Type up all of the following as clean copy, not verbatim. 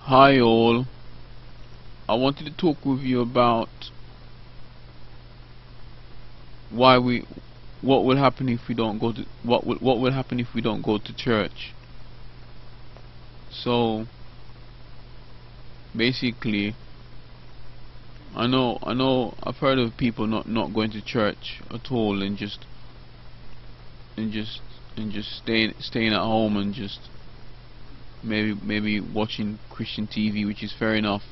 Hi all, I wanted to talk with you about why we what will happen if we don't go to what will happen if we don't go to church. So basically, I've heard of people not going to church at all and just staying at home and just maybe watching Christian TV, which is fair enough.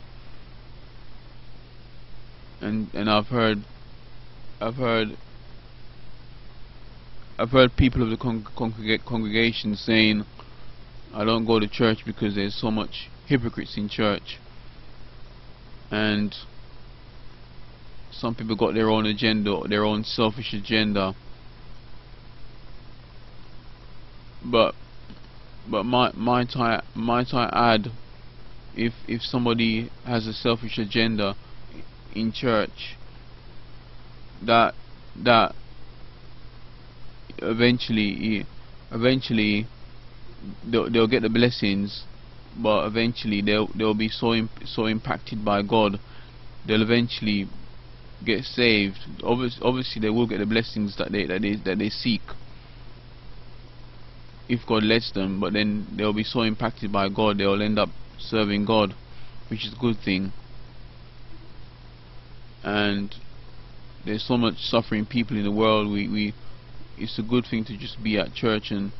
And I've heard people of the congregation saying, I don't go to church because there's so much hypocrites in church, and some people got their own agenda, their own selfish agenda. But might I add, if somebody has a selfish agenda in church, that eventually they'll get the blessings, but eventually they'll be so impacted by God, they'll eventually get saved. Obviously they will get the blessings that they seek if God lets them, but then they'll be so impacted by God they'll end up serving God, which is a good thing. And there's so much suffering people in the world. It's a good thing to just be at church and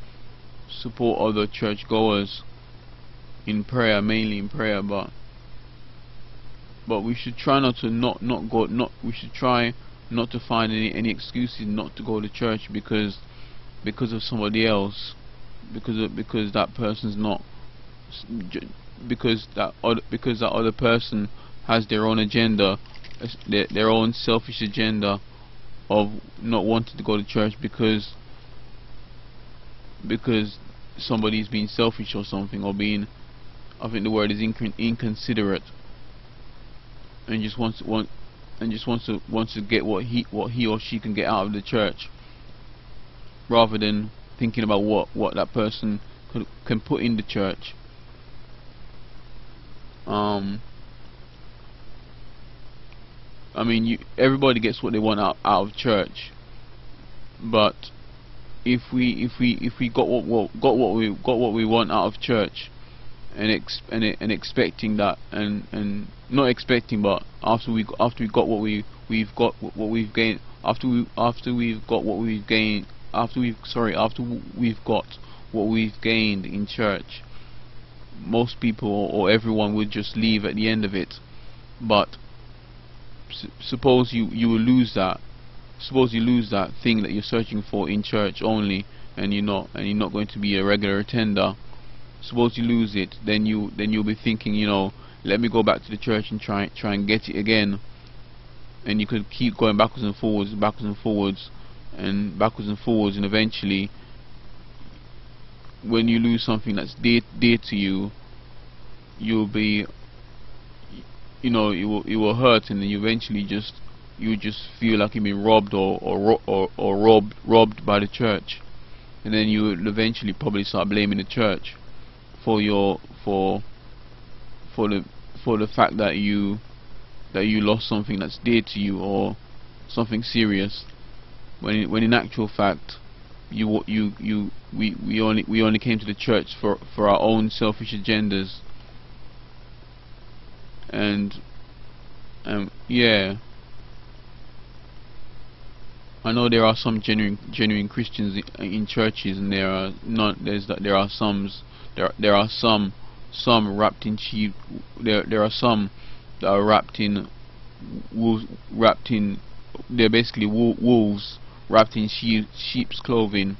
support other church goers in prayer, mainly in prayer, but we should try we should try not to find any excuses not to go to church because of somebody else, because that person's not, because that other person has their own agenda, their own selfish agenda of not wanting to go to church because somebody's being selfish or something, or being, I think the word is inconsiderate, and just wants to get what he or she can get out of the church, rather than thinking about what that person can put in the church. I mean, everybody gets what they want out of church, but if we got what we want out of church, and expecting that, and not expecting, but after we've got what we've gained, after we've got what we've gained in church, most people or everyone would just leave at the end of it. But suppose you will lose that. Suppose you lose that thing that you're searching for in church only, and you're not going to be a regular attender. Suppose you lose it, then you'll be thinking, let me go back to the church and try and get it again. And you could keep going backwards and forwards, and eventually, when you lose something that's dear to you, you'll be, it will hurt, and then you eventually just feel like you've been robbed or robbed by the church, and then you will eventually probably start blaming the church for the fact that you lost something that's dear to you, or something serious, when in actual fact we only came to the church for our own selfish agendas. And yeah, I know there are some genuine Christians in churches, and there are some wrapped in sheep. There are some that are wrapped in they're basically wolves wrapped in sheep's clothing.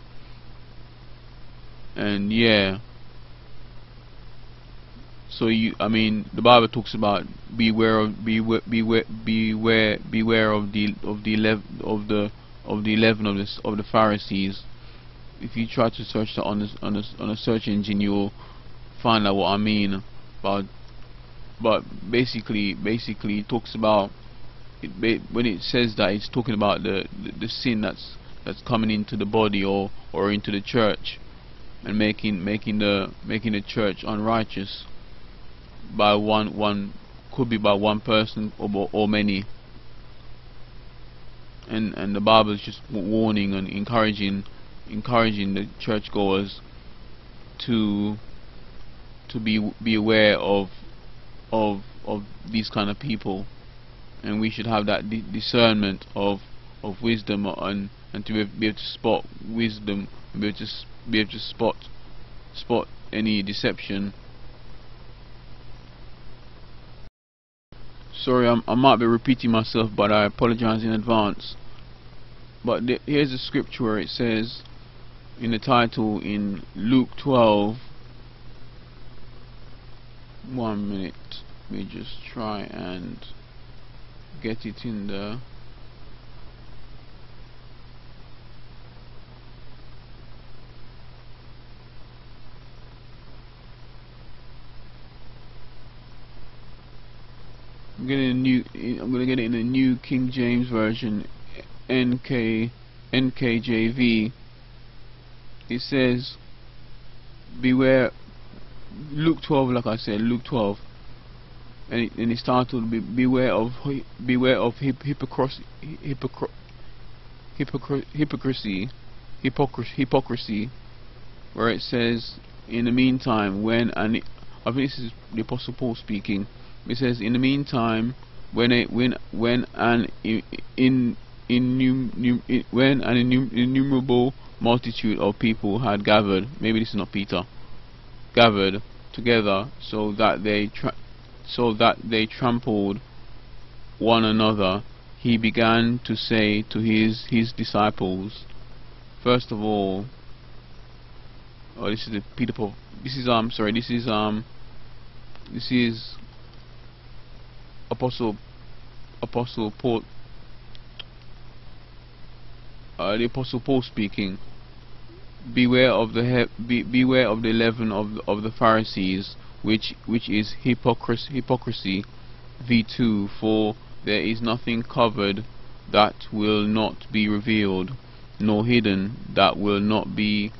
And yeah, so I mean, the Bible talks about beware of the leaven of the Pharisees. If you try to search that on a search engine, you will find out what I mean. But basically it talks about when it says that, it's talking about the sin that's coming into the body or into the church, and making the church unrighteous. by one could be by one person or many, and the Bible is just warning and encouraging the churchgoers to be aware of these kind of people, and we should have that discernment of wisdom, and to be able to spot wisdom, be able to spot any deception. Sorry, I might be repeating myself, but I apologize in advance. But here's a scripture where it says in the title in Luke 12. 1 minute, let me just try and get it in there. I'm gonna get it in the New King James Version, NKJV. It says, beware. Luke 12, like I said, Luke 12, and it's titled beware of hypocrisy, where it says, in the meantime, when, and I think this is the Apostle Paul speaking. It says, in the meantime, when an innumerable multitude of people had gathered, maybe this is not Peter, gathered together, so that they trampled one another, he began to say to his disciples, first of all, this is the Peter Paul. This is Apostle Paul, the Apostle Paul speaking. Beware of the leaven of the Pharisees, which is hypocrisy. V2. For there is nothing covered that will not be revealed, nor hidden that will not be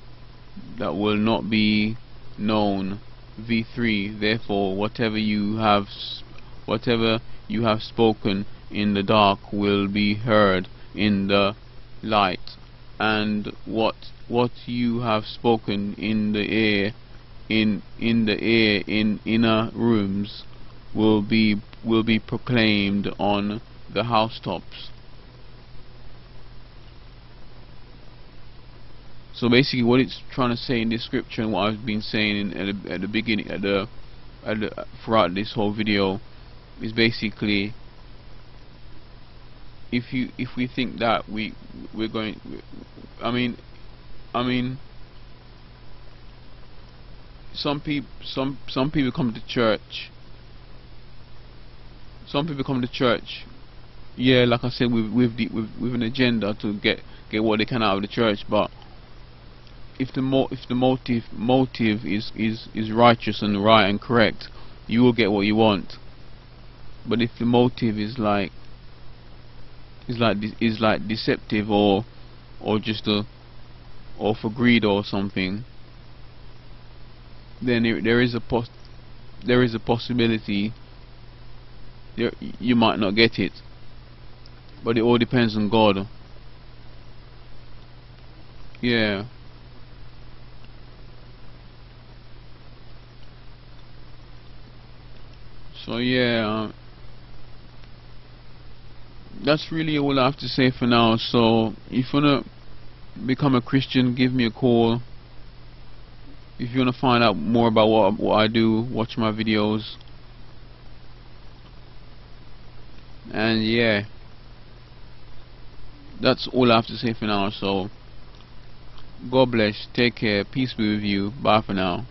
known. V3. Therefore, whatever you have spoken in the dark will be heard in the light, and what you have spoken in the inner rooms will be proclaimed on the housetops. So basically, what it's trying to say in this scripture, and what I've been saying at the beginning, throughout this whole video, is basically, if we think that we're going, I mean, some people come to church. Some people come to church, yeah, like I said, with an agenda to get what they can out of the church. But if the motive is righteous and right and correct, you will get what you want. But if the motive is like deceptive or just or for greed or something, then there is a possibility you might not get it. But it all depends on God. Yeah. So yeah, that's really all I have to say for now. So if you wanna become a Christian, give me a call. If you wanna find out more about what I do, watch my videos. And yeah, that's all I have to say for now. So God bless, take care, peace be with you, bye for now.